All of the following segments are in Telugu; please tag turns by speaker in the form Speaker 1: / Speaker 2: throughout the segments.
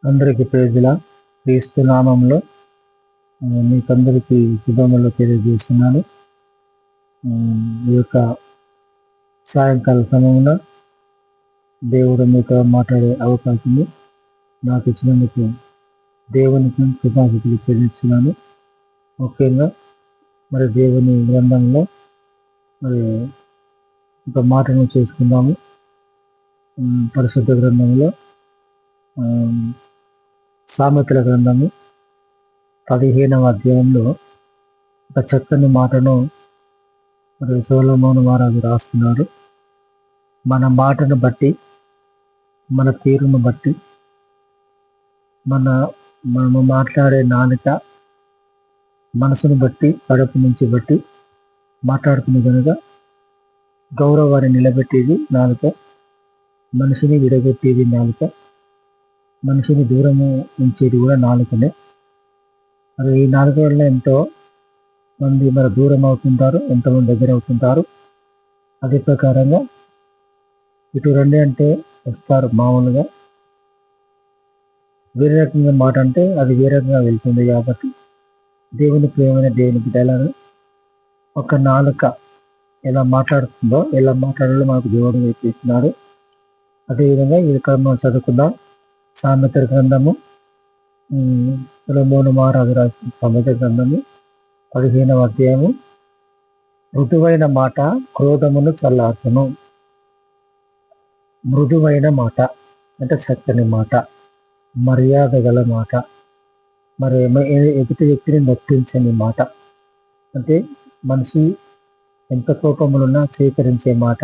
Speaker 1: అందరికీ ప్రేజుల క్రీస్తు నామంలో మీకందరికీ శుభములు తెలియజేస్తున్నాను. ఈ యొక్క సాయంకాల సమయంలో దేవుడు మీతో మాట్లాడే అవకాశం నాకు ఇచ్చినందుకు దేవునికి కృతజ్ఞతలు చెల్లిస్తున్నాను. ముఖ్యంగా మరి దేవుని గ్రంథంలో మరి ఒక మాటను చేసుకుందాము. పరిశుద్ధ గ్రంథంలో సామెతల గ్రంథము 15వ అధ్యాయంలో ఒక చక్కని మాటను మరి సొలొమోను మహారాజు రాస్తున్నారు. మన మాటను బట్టి, మన తీరును బట్టి, మనము మాట్లాడే నాలుక మనసును బట్టి, కడుపు నుంచి బట్టి మాట్లాడుతుంది కనుక గౌరవాన్ని నిలబెట్టేది నాలుక, మనిషిని విడగొట్టేది నాలుక, మనిషిని దూరము ఉంచేది కూడా నాలుకనే. మరి ఈ నాలుక వల్ల ఎంతో మంది మరి దూరం అవుతుంటారు, ఎంతోమంది దగ్గర అవుతుంటారు. అదే ప్రకారంగా ఇటు రండి అంటే వస్తారు మామూలుగా, వేరే రకంగా మాట అంటే అది వేరే రకంగా వెళ్తుంది. కాబట్టి దేవుని ప్రేమైన దేవుని బిడ్డలను ఒక నాలుక ఎలా మాట్లాడుతుందో, ఎలా మాట్లాడాలో మనకు దేవుడు నేర్పిస్తున్నాడు. అదేవిధంగా ఈ మనం చదువుకుందాం. సామెతల గ్రంథము సొలొమోను మహారాజు రాసిన సామెతల గ్రంథము 15వ అధ్యాయము. మృదువైన మాట క్రోధమును చల్లార్చును. మృదువైన మాట అంటే చక్కని మాట, మర్యాద గల మాట, మరి ఎదుటి వ్యక్తిని నొప్పించని మాట. అంటే మనిషి ఎంత కోపములున్నా స్వీకరించే మాట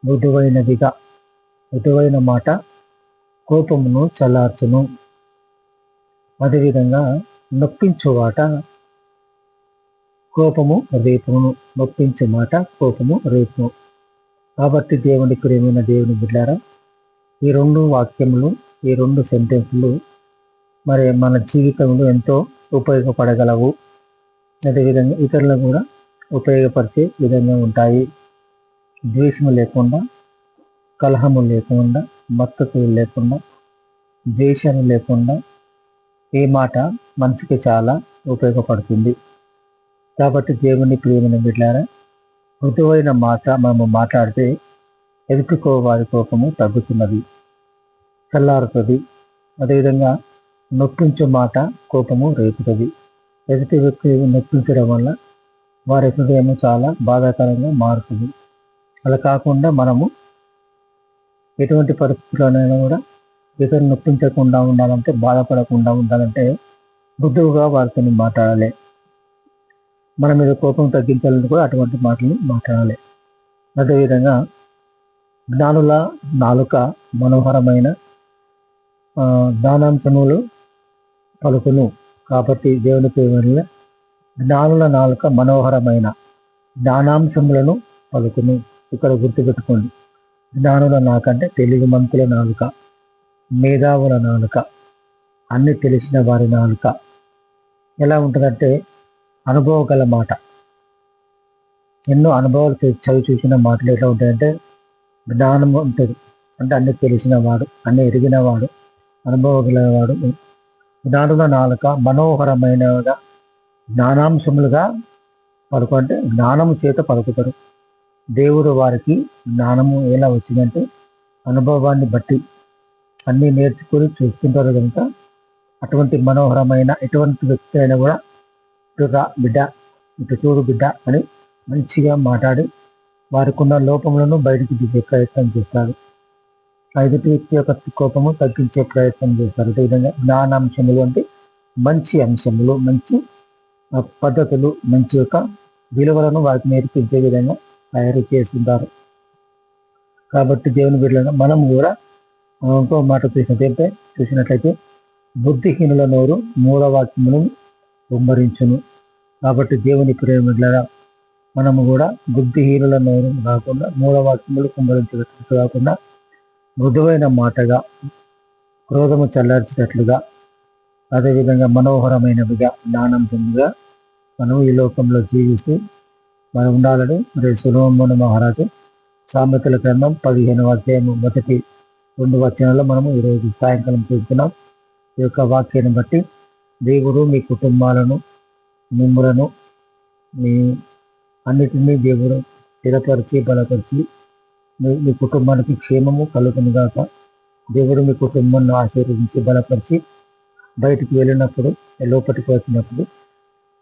Speaker 1: మృదువైనదిగా. మృదువైన మాట కోపమును చల్లార్చును. అదేవిధంగా నొప్పించు మాట కోపము రేపును. నొప్పించే మాట కోపము రేపును. కాబట్టి దేవుని ప్రేమైన దేవుని బిడ్డారా, ఈ రెండు వాక్యములు, ఈ రెండు సెంటెన్సులు మరి మన జీవితంలో ఎంతో ఉపయోగపడగలవు. అదేవిధంగా ఇతరులకు కూడా ఉపయోగపరిచే విధంగా ఉంటాయి. ద్వేషము లేకుండా, కలహము లేకుండా, మత్తతులు లేకుండా, ద్వేషాలు లేకుండా ఈ మాట మనిషికి చాలా ఉపయోగపడుతుంది. కాబట్టి దేవుని ప్రేమైన బిడ్డలారా, మృదువైన మాట మనము మాట్లాడితే ఎదుటికో వారి కోపము తగ్గుతున్నది, చల్లారుతుంది. అదేవిధంగా నొప్పించే మాట కోపము రేపుతుంది. ఎదుటి వ్యక్తి నొప్పించడం వల్ల వారి హృదయము చాలా బాధాకరంగా మారుతుంది. అలా కాకుండా మనము ఎటువంటి పరిస్థితుల్లోనైనా కూడా ఇతరులు నొప్పించకుండా ఉండాలంటే, బాధపడకుండా ఉండాలంటే మృదువుగా వారితో మాట్లాడాలి. మన మీద కోపం తగ్గించాలని కూడా అటువంటి మాటలు మాట్లాడాలి. అదేవిధంగా జ్ఞానుల నాలుక మనోహరమైన జ్ఞానాంశములు పలుకును. కాబట్టి దేవుని ప్రేమ జ్ఞానుల నాలుక మనోహరమైన జ్ఞానాంశములను పలుకును. ఇక్కడ గుర్తుపెట్టుకోండి, జ్ఞానుల నాకంటే తెలుగు మంతుల నాలుక, మేధావుల నాలుక, అన్ని తెలిసిన వారి నాలుక. ఎలా ఉంటుందంటే అనుభవం గల మాట. ఎన్నో అనుభవాలు చదివి చూసిన మాటలు ఎట్లా ఉంటాయంటే జ్ఞానం ఉంటుంది. అంటే అన్ని తెలిసిన వాడు, అన్ని ఎరిగిన వాడు, అనుభవం గలవాడు. జ్ఞానుల నాలుక మనోహరమైనగా జ్ఞానాంశములుగా పలుకుంటే జ్ఞానము చేత పలుకుతారు. దేవుడు వారికి జ్ఞానము ఎలా వచ్చిందంటే అనుభవాన్ని బట్టి అన్నీ నేర్చుకొని చూస్తుంటారు కనుక అటువంటి మనోహరమైన ఎటువంటి వ్యక్తి అయినా కూడా ఇటు రా బిడ్డ, ఇటు చూడు బిడ్డ అని మంచిగా మాట్లాడి వారికి ఉన్న లోపములను బయటికి దిగే ప్రయత్నం చేస్తారు. ఎదుటి వ్యక్తి యొక్క కోపము తగ్గించే ప్రయత్నం చేస్తారు. అదేవిధంగా జ్ఞానాంశములు అంటే మంచి అంశములు, మంచి పద్ధతులు, మంచి యొక్క విలువలను వారికి నేర్పించే విధంగా తయారు చేస్తుంటారు. కాబట్టి దేవుని బిడ్డలను మనం కూడా ఇంకో మాట చూసినట్లయితే బుద్ధిహీనుల నోరు మూఢవాక్యములను కుమ్మరించును. కాబట్టి దేవుని ప్రేమికులారా, మనము కూడా బుద్ధిహీనుల నోరు కాకుండా, మూఢవాక్యములు కుమ్మరించేటట్టు కాకుండా, మృదువైన మాటగా, క్రోధము చల్లార్చేటట్లుగా, అదేవిధంగా మనోహరమైనవిగా, జ్ఞానంగా మనం ఈ లోకంలో జీవిస్తూ మనం ఉండాలని మరి సొలొమోను మహారాజు సామెతల గ్రంథం 15వ అధ్యాయం 1-2 వచనాల్లో మనము ఈరోజు సాయంకాలం చూస్తున్నాం. ఈ యొక్క వాక్యాన్ని బట్టి దేవుడు మీ కుటుంబాలను, మిమ్ములను, మీ అన్నిటినీ దేవుడు స్థిరపరిచి, బలపరిచి మీ కుటుంబానికి క్షేమము కలుగును గాక. దేవుడు మీ కుటుంబాన్ని ఆశీర్వదించి బలపరిచి బయటికి వెళ్ళినప్పుడు, లోపలికి వచ్చినప్పుడు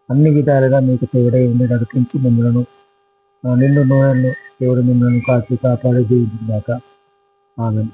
Speaker 1: అన్ని విధాలుగా మీకు తోడై ఉండి నడిపించి మిమ్మల్ని నిండు నూనెలను దేవుడు మిమ్మల్ని కాచి కాపాడి దీవించుగాక. ఆమేన్.